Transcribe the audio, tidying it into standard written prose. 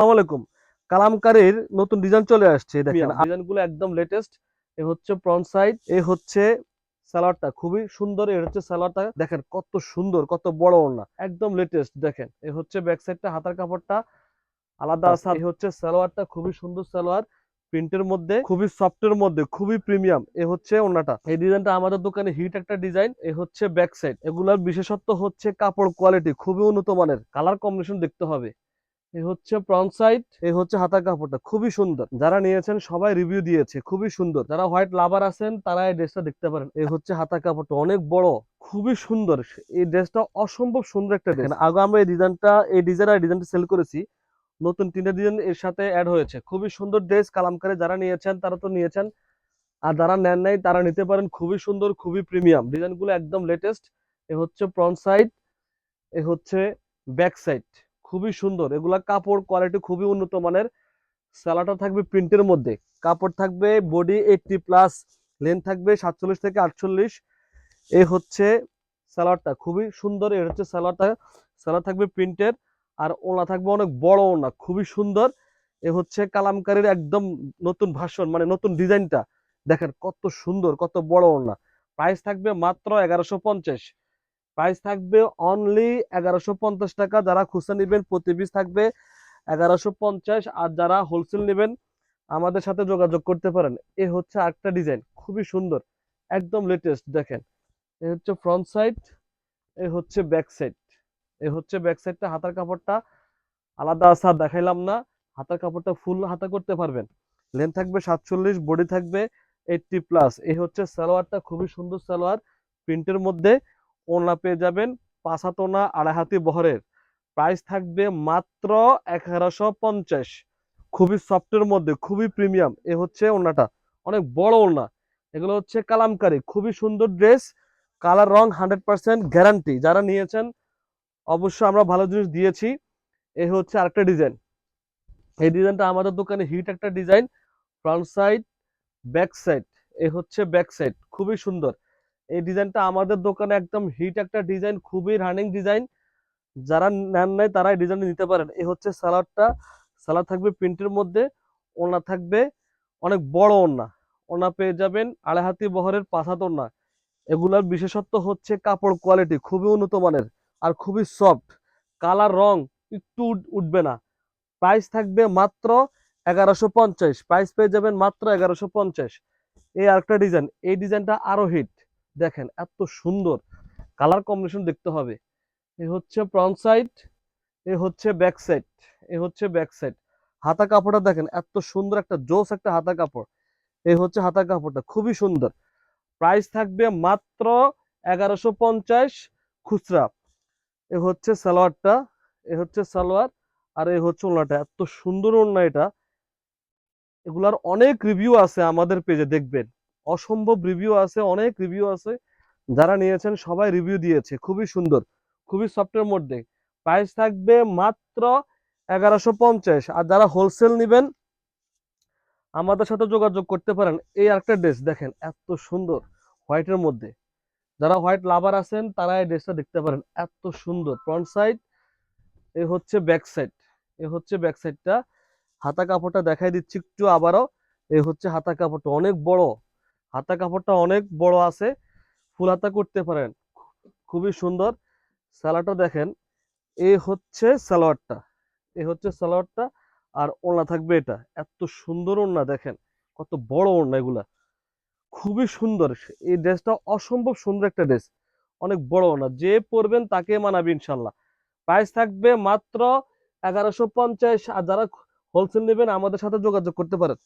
আসসালামু আলাইকুম। কালামকারীর নতুন ডিজাইন চলে আসছে, দেখেন ডিজাইনগুলো একদম লেটেস্ট। এ হচ্ছে ফ্রন্ট সাইড, এ হচ্ছে সালোয়ারটা খুবই সুন্দর। এর হচ্ছে সালোয়ারটা দেখেন কত সুন্দর, কত বড় ওড়না, একদম লেটেস্ট। দেখেন এ হচ্ছে ব্যাক সাইডটা, হাতার কাপড়টা আলাদা আছে। এ হচ্ছে সালোয়ারটা খুবই সুন্দর সালোয়ার, প্রিন্টের মধ্যে, খুবই সফটের মধ্যে, খুবই প্রিমিয়াম। এ হচ্ছে ওড়নাটা। এই ডিজাইনটা আমাদের দোকানে হিট একটা ডিজাইন। এ হচ্ছে ব্যাক সাইড। এগুলার বিশেষত্ব হচ্ছে কাপড় কোয়ালিটি খুবই উন্নত মানের, কালার কম্বিনেশন দেখতে হবে। এই হচ্ছে ফ্রন্ট সাইড, এই হচ্ছে হাতার কাপড়টা খুবই সুন্দর। যারা নিয়েছেন সবাই রিভিউ দিয়েছে খুবই সুন্দর। যারা হোয়াইট লাভার আছেন তারা এই ড্রেসটা দেখতে পারেন। এই হচ্ছে হাতার কাপড়টা অনেক বড়, খুবই সুন্দর। এই ড্রেসটা অসম্ভব সুন্দর একটা ড্রেস। আগে আমরা এই ডিজাইনটা সেল করেছি, নতুন তিনটা ডিজাইন এর সাথে অ্যাড হয়েছে। খুবই সুন্দর ড্রেস। কালামকারী যারা নিয়েছেন তারা তো নিয়েছেন, আর যারা নেন নাই তারা নিতে পারেন। খুবই সুন্দর, খুবই প্রিমিয়াম, ডিজাইনগুলো একদম লেটেস্ট। এ হচ্ছে ফ্রন্ট সাইড, এ হচ্ছে ব্যাক সাইড, খুবই সুন্দর। এগুলা কাপড় কোয়ালিটি খুবই উন্নত মানের। সালোয়ারটা থাকবে প্রিন্টের মধ্যে, কাপড় থাকবে বডি 80+, লেন্থ থাকবে 47 থেকে 48। এই হচ্ছে সালোয়ারটা খুবই সুন্দর। এর হচ্ছে সালোয়ার থাকবে প্রিন্টের, আর ওড়না থাকবে অনেক বড় ওড়না, খুবই সুন্দর। এ হচ্ছে কালামকারীর একদম নতুন ভার্সন, মানে নতুন ডিজাইনটা। দেখেন কত সুন্দর, কত বড় ওড়না। প্রাইস থাকবে মাত্র 1150। প্রাইস থাকবে অনলি 1150 টাকা। যারা খুচরা নেবেন প্রতি পিস থাকবে 1150, আর যারা হোলসেল নেবেন আমাদের সাথে যোগাযোগ করতে পারেন। এ হচ্ছে আরেকটা ডিজাইন খুবই সুন্দর, একদম লেটেস্ট। দেখেন এ হচ্ছে ফ্রন্ট সাইড, এ হচ্ছে ব্যাক সাইড। এ হচ্ছে ব্যাক সাইডটা, হাতার কাপড়টা আলাদা আছে, আর দেখাইলাম না। হাতার কাপড়টা ফুল হাতা করতে পারবেন। লেন্থ থাকবে 47, বডি থাকবে 80+। এই হচ্ছে সালোয়ারটা খুবই সুন্দর সালোয়ার, প্রিন্টের মধ্যে। ওড়না পেয়ে যাবেন 5 হাত ওড়না, 2.5 হাতি বহরের। প্রাইস থাকবে মাত্র 1150। খুবই সফটের মধ্যে, খুবই প্রিমিয়াম। এ হচ্ছে ওড়নাটা, অনেক বড় ওড়না। এগুলো হচ্ছে কালামকারী, খুবই সুন্দর ড্রেস। কালার রং 100% গ্যারান্টি। যারা নিয়েছেন অবশ্যই আমরা ভালো জিনিস দিয়েছি। এই হচ্ছে আরেকটা ডিজাইন। এই ডিজাইনটা আমাদের দোকানে হিট একটা design. Front side, back side. এই হচ্ছে ব্যাক সাইড, খুবই সুন্দর। এই ডিজাইনটা আমাদের দোকানে একদম হিট একটা ডিজাইন, খুবই রানিং ডিজাইন। যারা নেন নাই তারা এই ডিজাইন নিতে পারেন। এই হচ্ছে সালোয়ারটা, সালোয়ার থাকবে প্রিন্টের মধ্যে, ওড়না থাকবে অনেক বড় ওড়না। ওড়না পেয়ে যাবেন 2.5 হাতি বহরের, 5 হাত ওড়না। এগুলার বিশেষত্ব হচ্ছে কাপড় কোয়ালিটি খুবই উন্নত মানের, আর খুবই সফট। কালার রং একটু উঠবে না। প্রাইস থাকবে মাত্র 1150। প্রাইস পেয়ে যাবেন মাত্র 1150। এই আরেকটা ডিজাইন, এই ডিজাইনটা আরো হিট। দেখেন এত সুন্দর, কালার কম্বিনেশন দেখতে হবে। এ হচ্ছে ফ্রন্ট সাইড, এ হচ্ছে ব্যাক সাইড। এ হচ্ছে ব্যাক সাইড। হাতা কাপড়টা দেখেন এত সুন্দর, একটা জোস একটা হাতা কাপড়। এই হচ্ছে হাতা কাপড়টা খুবই সুন্দর। প্রাইস থাকবে মাত্র 1150 খুচরা। এ হচ্ছে সালোয়ারটা, এ হচ্ছে সালোয়ার, আর এ হচ্ছে ওড়নাটা। এত সুন্দর ওড়না এটা। এগুলার অনেক রিভিউ আছে আমাদের পেজে, দেখবেন অসম্ভব রিভিউ আছে, অনেক রিভিউ আছে। যারা নিয়েছেন সবাই রিভিউ দিয়েছে, খুবই সুন্দর, খুবই সফটের মধ্যে। প্রাইস থাকবে মাত্র 1150। আর যারা হোলসেল নেবেন আমাদের সাথে যোগাযোগ করতে পারেন। এই আরেকটা ড্রেস দেখেন এত সুন্দর, হোয়াইটের মধ্যে। যারা হোয়াইট লাভার আছেন তারা এই ড্রেসটা দেখতে পারেন, এত সুন্দর। ফ্রন্ট সাইড, এ হচ্ছে ব্যাক সাইড। এ হচ্ছে ব্যাক সাইডটা। হাতা কাপড়টা দেখাই দিচ্ছি একটু আবারও। এ হচ্ছে হাতা কাপড়টা অনেক বড়, হাতা কাপড়টা অনেক বড় আছে, ফুল হাতা করতে পারেন, খুবই সুন্দর। সালোয়ারটা দেখেন, এ হচ্ছে সালোয়ারটা, এ হচ্ছে সালোয়ারটা। আর ওড়না থাকবে এটা, এত সুন্দর ওড়না। দেখেন কত বড় ওড়না এগুলা, খুবই সুন্দর। এই ড্রেসটা অসম্ভব সুন্দর একটা ড্রেস, অনেক বড় ওড়না, যে পরবেন তাকে মানাবে ইনশাল্লাহ। প্রাইস থাকবে মাত্র 1150। আর যারা হোলসেল নেবেন আমাদের সাথে যোগাযোগ করতে পারেন।